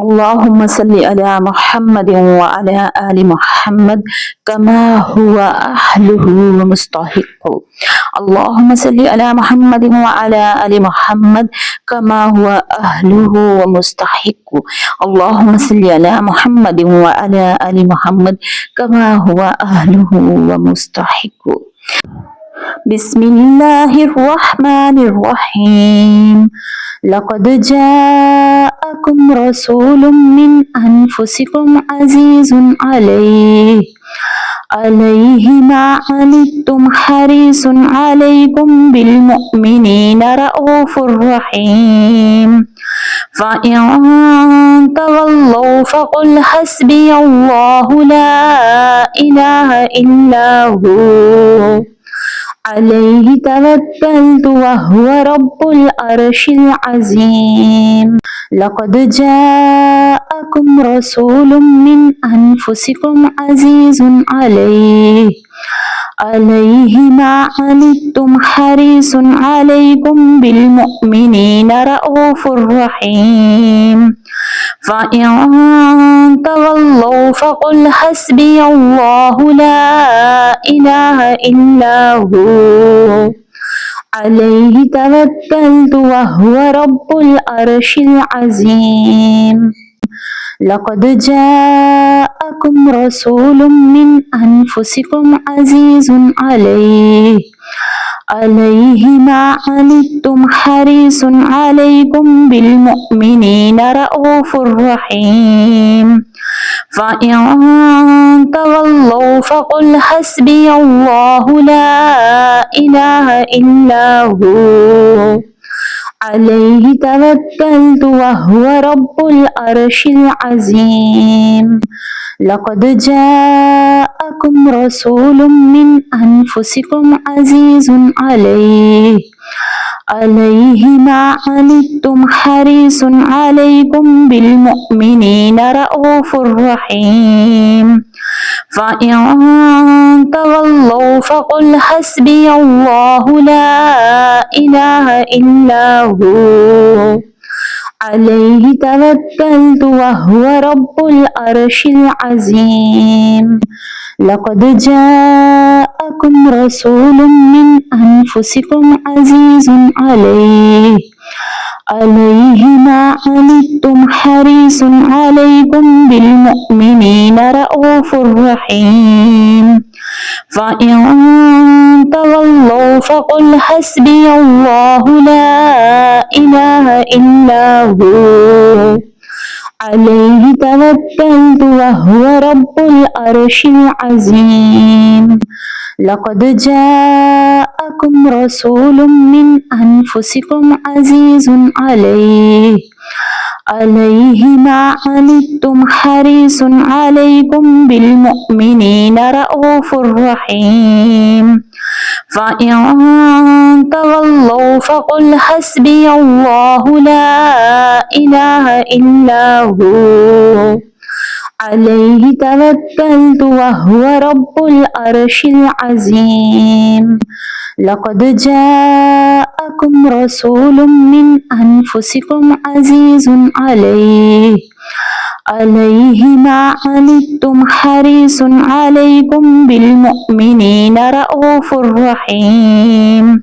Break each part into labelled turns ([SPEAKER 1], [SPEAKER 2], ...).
[SPEAKER 1] اللهم صل على محمد وعلى آل محمد كما هو أهله ومستحق. اللهم صل على محمد وعلى آل محمد كما هو أهله ومستحق. اللهم صل على محمد وعلى آل محمد كما هو أهله ومستحق. بسم الله الرحمن الرحيم. لقد جاءكم رسول من أنفسكم عزيز عليه ما عنتم حريص عليكم بالمؤمنين رؤوف رحيم. فإن تولوا فقل حسبي الله لا إله إلا هو عليه توكلت وهو رب العرش العظيم. لقد جاءكم رسول من أنفسكم عزيز عليه ما عنتم حريص عليكم بالمؤمنين رؤوف رحيم. فإن تولوا فقل حسبي الله لا إله إلا هو عليه توكلت وهو رب العرش العظيم. لقد جاءكم رسول من أنفسكم عزيز عليه ما عنتم حريص عليكم بالمؤمنين رؤوف رحيم. فإن تولوا فقل حسبي الله لا إله إلا هو عليه توكلت وهو رب العرش العظيم. لقد جاءكم رسول من أنفسكم عزيز عليه ما عنتم حريص عليكم بالمؤمنين رؤوف رحيم. فإن تولوا فقل حسبي الله لا إله إلا هو عليه توكلت وهو رب العرش العظيم. لقد جاءكم رسول من أنفسكم عزيز عليه ما عنتم حريص عليكم بالمؤمنين رؤوف رحيم. فإن تولوا فقل حسبي الله لا إله إلا هو عليه توكلت وهو رب العرش العظيم. لقد جاءكم رسول من أنفسكم عزيز عليه ما عنتم حريص عليكم بالمؤمنين رؤوف رحيم. فإن تولوا فقل حسبي الله لا إله إلا هو عليه توكلت وهو رب العرش العظيم. لقد جاءكم رسول من أنفسكم عزيز عليه ما عنتم حريص عليكم بالمؤمنين رؤوف رحيم.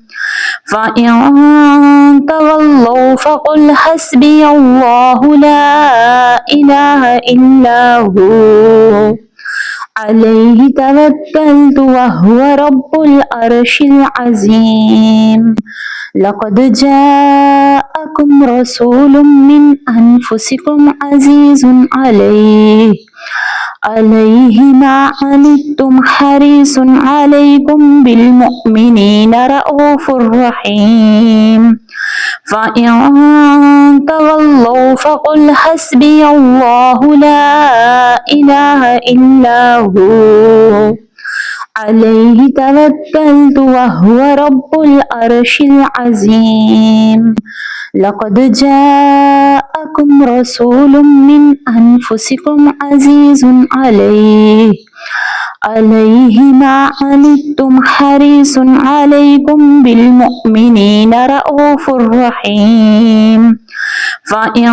[SPEAKER 1] فإن تولوا فقل حسبي الله لا إله إلا هو عليه توكلت وهو رب العرش العظيم. لقد جاءكم رسول من أنفسكم عزيز عليه ما عنتم حريص عليكم بالمؤمنين رؤوف رحيم. فإن تولوا فقل حسبي الله لا إله إلا هو عليه توكلت وهو رب العرش العظيم. لقد جاءكم رسول من أنفسكم عزيز عليه ما عنتم حريص عليكم بالمؤمنين رؤوف رحيم. فإن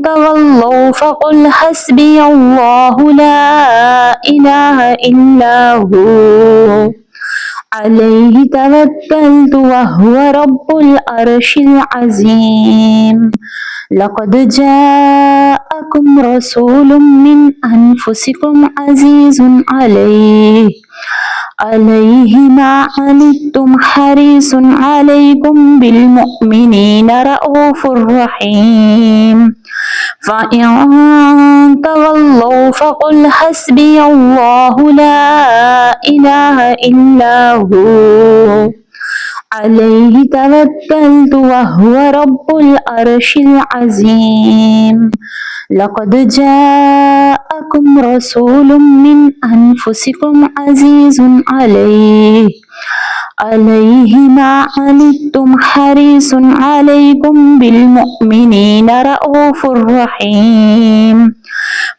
[SPEAKER 1] تولوا فقل حسبي الله لا إله إلا هو عليه توكلت وهو رب العرش العظيم لقد جاءكم رسول من أنفسكم عزيز عليه ما عنتم حريص عليكم بالمؤمنين رؤوف رحيم فإن تولوا فقل حسبي الله لا إله إلا هو عليه توكلت وهو رب العرش العظيم لقد جاءكم رسول من أنفسكم عزيز عليه ما عنتم حريص عليكم بالمؤمنين رؤوف رحيم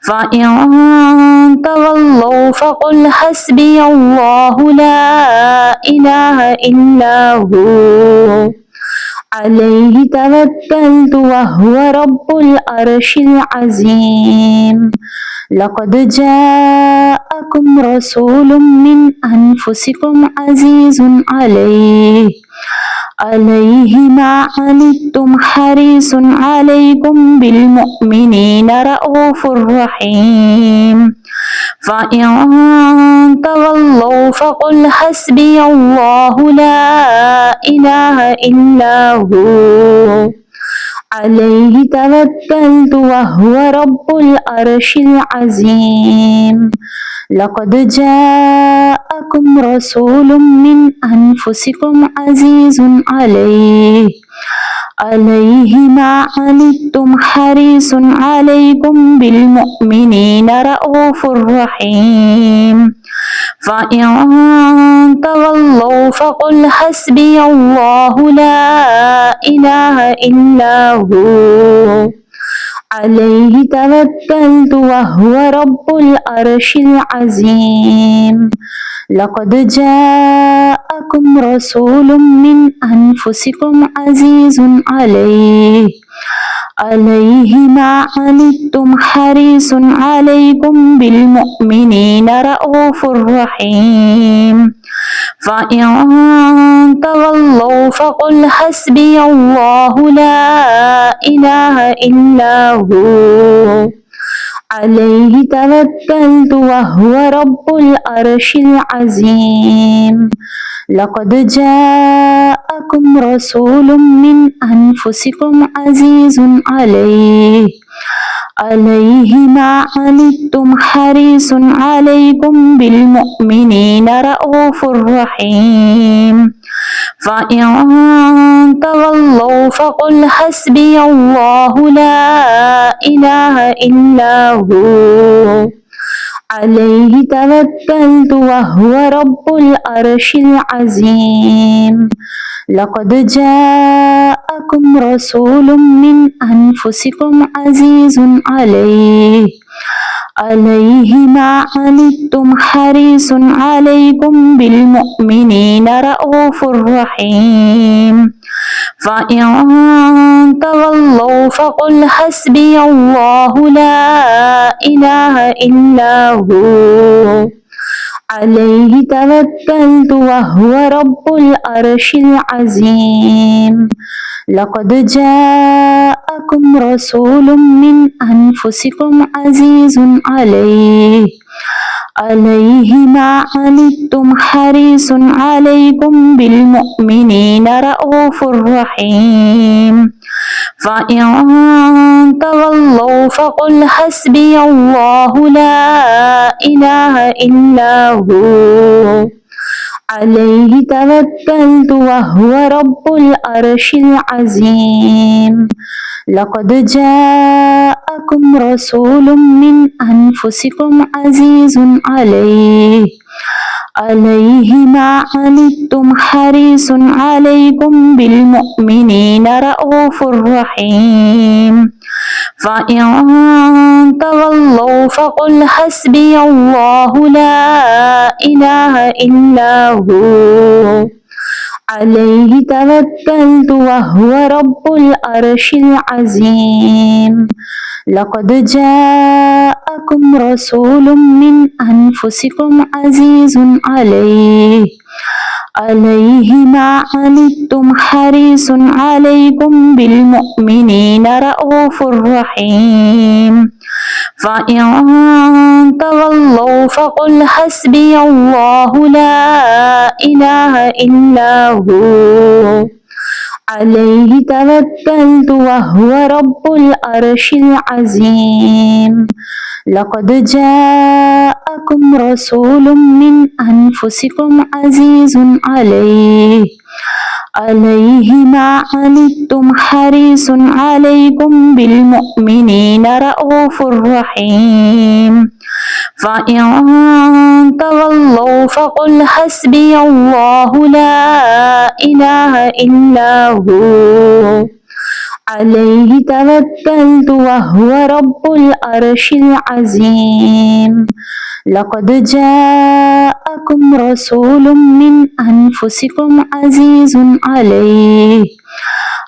[SPEAKER 1] فإن تولوا فقل حسبي الله لا إله إلا هو عليه توكلت وهو رب العرش العظيم لقد جاءكم رسول من أنفسكم عزيز عليه ما عنتم حريص عليكم بالمؤمنين رؤوف رحيم فإن تولوا فقل حسبي الله لا إله إلا هو عليه توكلت وهو رب العرش العظيم لقد جاءكم رسول من أنفسكم عزيز عليه ما عنتم حريص عليكم بالمؤمنين رؤوف رحيم فإن تولوا فقل حسبي الله لا إله إلا هو عليه توكلت وهو رب العرش العظيم لقد جاءكم رسول من أنفسكم عزيز عليه ما عنتم حريص عليكم بالمؤمنين رؤوف رحيم فإن تولوا فقل حسبي الله لا إله إلا هو عليه توكلت وهو رب العرش العظيم لقد جاءكم رسول من أنفسكم عزيز عليه ما عنتم حريص عليكم بالمؤمنين رؤوف رحيم فإن تولوا فقل حسبي الله لا إله إلا هو عليه توكلت وهو رب العرش العظيم لقد جاءكم رسول من أنفسكم عزيز عليه ما عنتم حريص عليكم بالمؤمنين رؤوف رحيم فإن تولوا فقل حسبي الله لا إله إلا هو عليه توكلت وهو رب العرش العظيم لقد جاءكم رسول من أنفسكم عزيز عليه ما عنتم حريص عليكم بالمؤمنين رؤوف رحيم فإن تولوا فقل حسبي الله لا إله إلا هو عليه توكلت وهو رب العرش العظيم لقد جاءكم رسول من أنفسكم عزيز عليه ما عنتم حريص عليكم بالمؤمنين رؤوف رحيم فإن تولوا فقل حسبي الله لا إله إلا هو عليه توكلت وهو رب العرش العظيم لقد جاءكم رسول من أنفسكم عزيز عليه ما عنتم حريص عليكم بالمؤمنين رءوف رحيم فإن تولوا فقل حسبي الله لا إله إلا هو عليه توكلت وهو رب العرش العظيم لقد جاءكم رسول من أنفسكم عزيز عليه ما عنتم حريص عليكم بالمؤمنين رءوف رحيم فإن تولوا فقل حسبي الله لا إله إلا هو عليه توكلت وهو رب العرش العظيم لقد جاءكم رسول من أنفسكم عزيز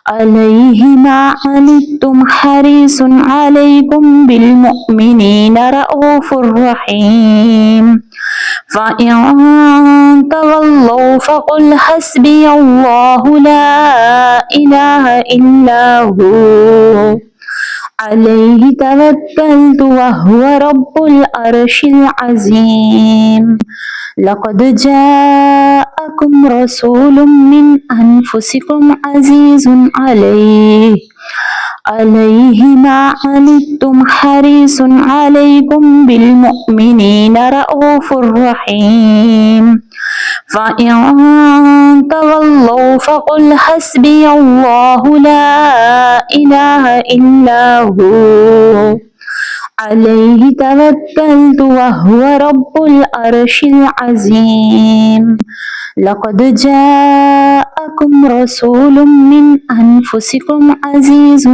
[SPEAKER 1] عليه ما عنتم حريص عليكم بالمؤمنين رءوف رحيم فإن تولوا فقل حسبي الله لا إله إلا هو عليه توكلت وهو رب العرش العظيم لقد جاءكم رسول من أنفسكم عزيز عليه ما عنتم حريص عليكم بالمؤمنين رءوف رحيم فإن تولوا فقل حسبي الله لا إله إلا هو عليه توكلت وهو رب العرش العظيم لقد جاءكم رسول من أنفسكم عزيز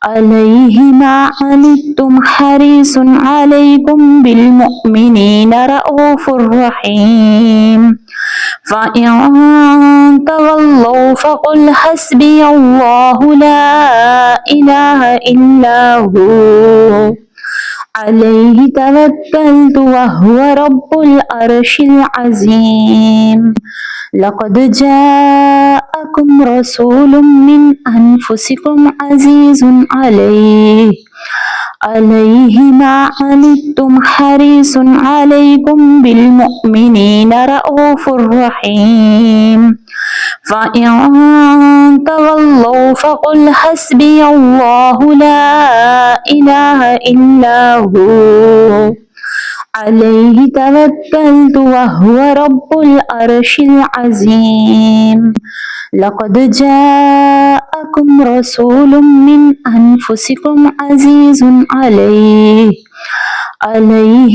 [SPEAKER 1] عليه ما عنتم حريص عليكم بالمؤمنين رءوف رحيم فإن تولوا فقل حسبي الله لا إله إلا هو عليه توكلت وهو رب العرش العظيم لقد جاءكم رسول من أنفسكم عزيز عليه ما عنتم حريص عليكم بالمؤمنين رءوف رحيم فإن تولوا فقل حسبي الله لا إله إلا هو عليه توكلت وهو رب العرش العظيم لقد جاءكم رسول من أنفسكم عزيز عليه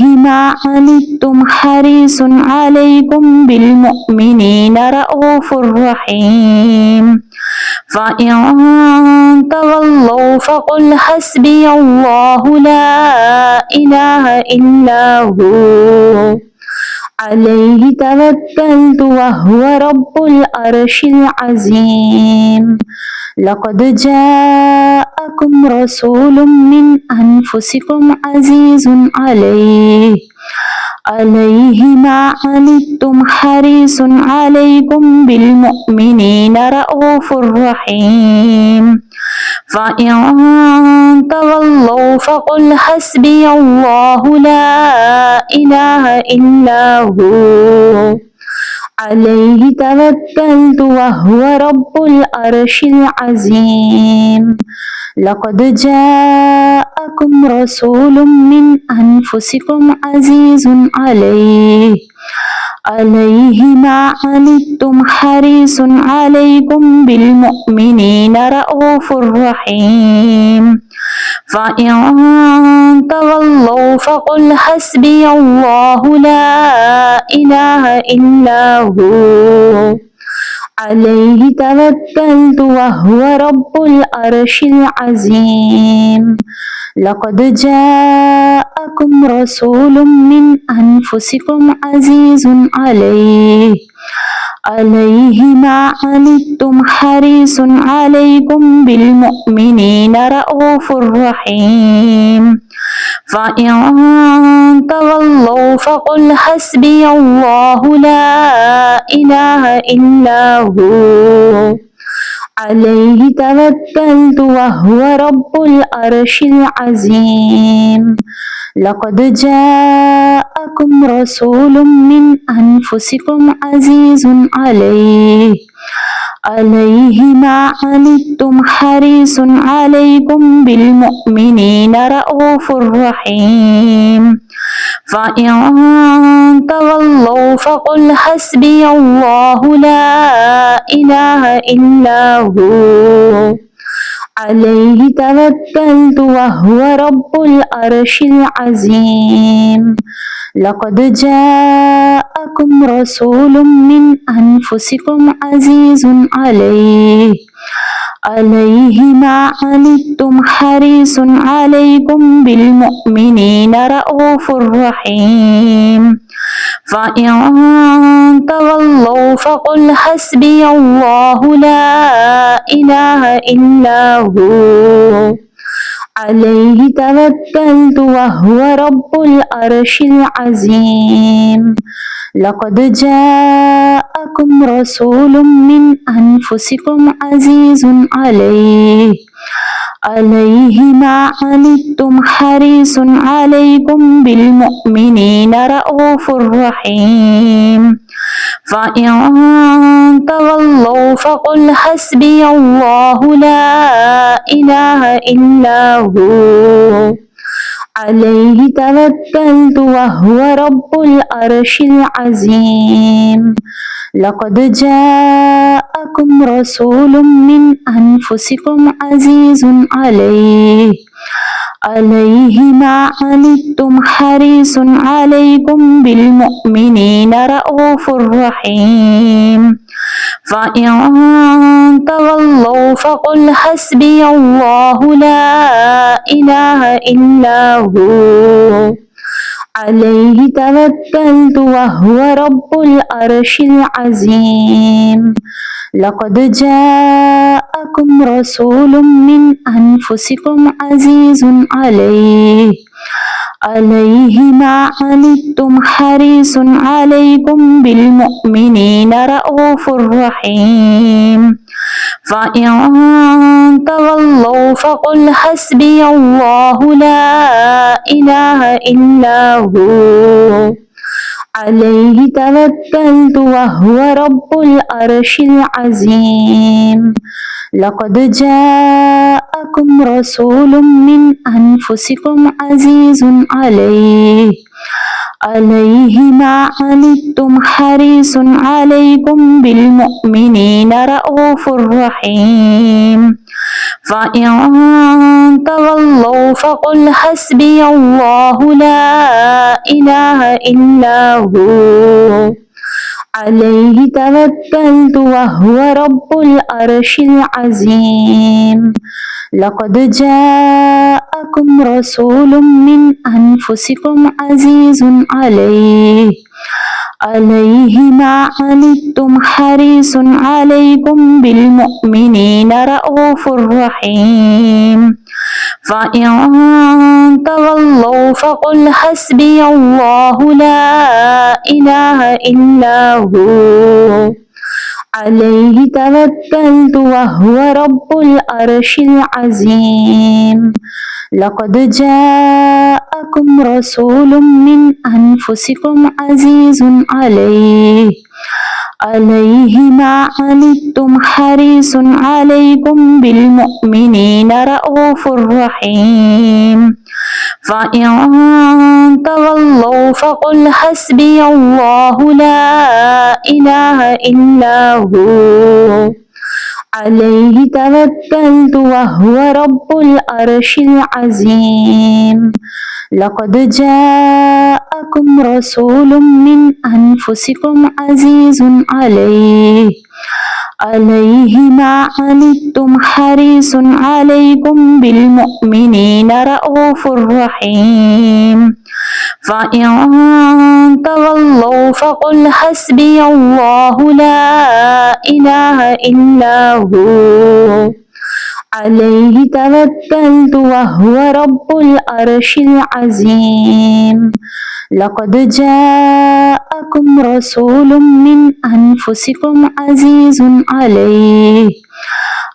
[SPEAKER 1] ما عنتم حريص عليكم بالمؤمنين رءوف رحيم فإن تولوا فقل حسبي الله لا إله إلا هو عليه توكلت وهو رب العرش العظيم لقد جاءكم رسول من أنفسكم عزيز عليه ما عنتم حريص عليكم بالمؤمنين رءوف رحيم فإن تولوا فقل حسبي الله لا إله إلا هو عليه توكلت وهو رب العرش العظيم لقد جاءكم رسول من أنفسكم عزيز عليه ما عنتم حريص عليكم بالمؤمنين رءوف رحيم فإن تولوا فقل حسبي الله لا إله إلا هو عليه توكلت وهو رب العرش العظيم لقد جاءكم رسول من أنفسكم عزيز عليه ما عنتم حريص عليكم بالمؤمنين رءوف رحيم فإن تولوا فقل حسبي الله لا إله إلا هو عليه توكلت وهو رب العرش العظيم لقد جاءكم رسول من أنفسكم عزيز عليه ما عنتم حريص عليكم بالمؤمنين رءوف رحيم فإن تولوا فقل حسبي الله لا إله إلا هو عليه توكلت وهو رب العرش العظيم لقد جاءكم رسول من أنفسكم عزيز عليه ما عنتم حريص عليكم بالمؤمنين رءوف رحيم فإن تولوا فقل حسبي الله لا إله إلا هو عليه توكلت وهو رب العرش العظيم لقد جاءكم رسول من أنفسكم عزيز عليه ما عنتم حريص عليكم بالمؤمنين رءوف رحيم فإن تولوا فقل حسبي الله لا إله إلا هو عليه توكلت وهو رب العرش العظيم لقد جاءكم رسول من أنفسكم عزيز عليه ما عنتم حريص عليكم بالمؤمنين رءوف رحيم فإن تولوا فقل حسبي الله لا إله إلا هو عليه توكلت وهو رب العرش العظيم لقد جاءكم رسول من أنفسكم عزيز عليه ما عنتم حريص عليكم بالمؤمنين رءوف رحيم فإن تولوا فقل حسبي الله لا إله إلا هو عليه توكلت وهو رب العرش العظيم لقد جاءكم رسول من أنفسكم عزيز عليه ما عنتم حريص عليكم بالمؤمنين رءوف رحيم فإن تولوا فقل حسبي الله لا إله إلا هو عليه توكلت وهو رب العرش العظيم لقد جاءكم رسول من أنفسكم عزيز عليه ما عنتم حريص عليكم بالمؤمنين رءوف رحيم فإن تولوا فقل حسبي الله لا إله إلا هو عليه توكلت وهو رب العرش العظيم لقد جاءكم رسول من أنفسكم عزيز عليه ما عنتم حريص عليكم بالمؤمنين رءوف رحيم فإن تولوا فقل حسبي الله لا إله إلا هو عليه توكلت وهو رب العرش العظيم لقد جاءكم رسول من أنفسكم عزيز عليه ما عنتم حريص عليكم بالمؤمنين رءوف رحيم فإن تولوا فقل حسبي الله لا إله إلا هو عليه توكلت وهو رب العرش العظيم. لقد جاءكم رسول من أنفسكم عزيز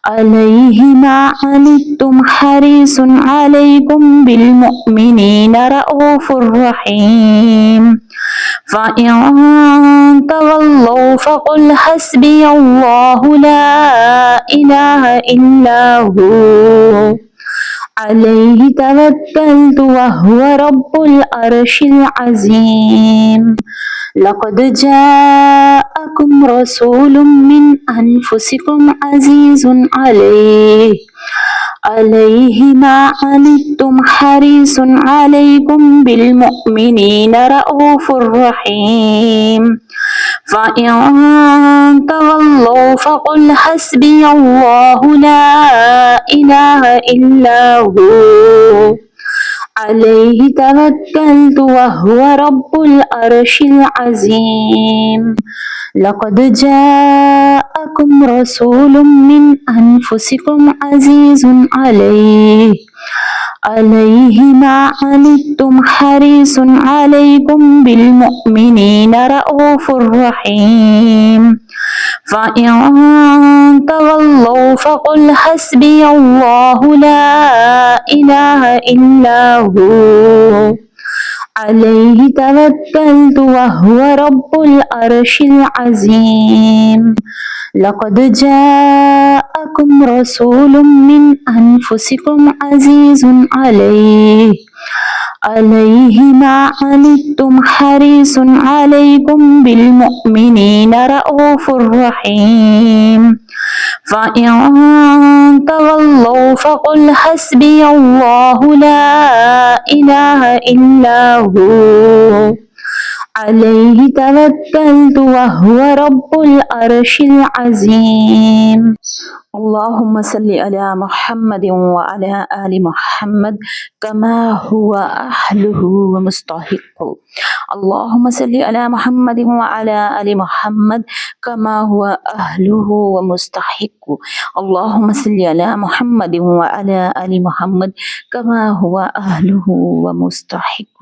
[SPEAKER 1] عليه ما عنتم حريص عليكم بالمؤمنين رءوف رحيم. فإن تولوا فقل حسبي الله لا إله إلا هو عليه توكلت وهو رب العرش العظيم. لقد جاءكم رسول من أنفسكم عزيز عليه ما عنتم حريص عليكم بالمؤمنين رءوف رحيم. فإن تولوا فقل حسبي الله لا إله إلا هو عليه توكلت وهو رب العرش العظيم. لقد جاءكم رسول من أنفسكم عزيز عليه ما عنتم حريص عليكم بالمؤمنين رءوف رحيم. فإن تولوا فقل حسبي الله لا إله إلا هو عليه توكلت وهو رب العرش العظيم. لقد جاءكم رسول من أنفسكم عزيز عليه ما عنتم حريص عليكم بالمؤمنين رءوف رحيم. فإن تولوا فقل حسبي الله لا إله إلا هو عليه توكلت وهو رب العرش العظيم. اللهم صل على محمد وعلى آل محمد كما هو أهله ومستحق. اللهم صل على محمد وعلى آل محمد كما هو أهله ومستحق. اللهم صل على محمد وعلى آل محمد كما هو أهله ومستحق.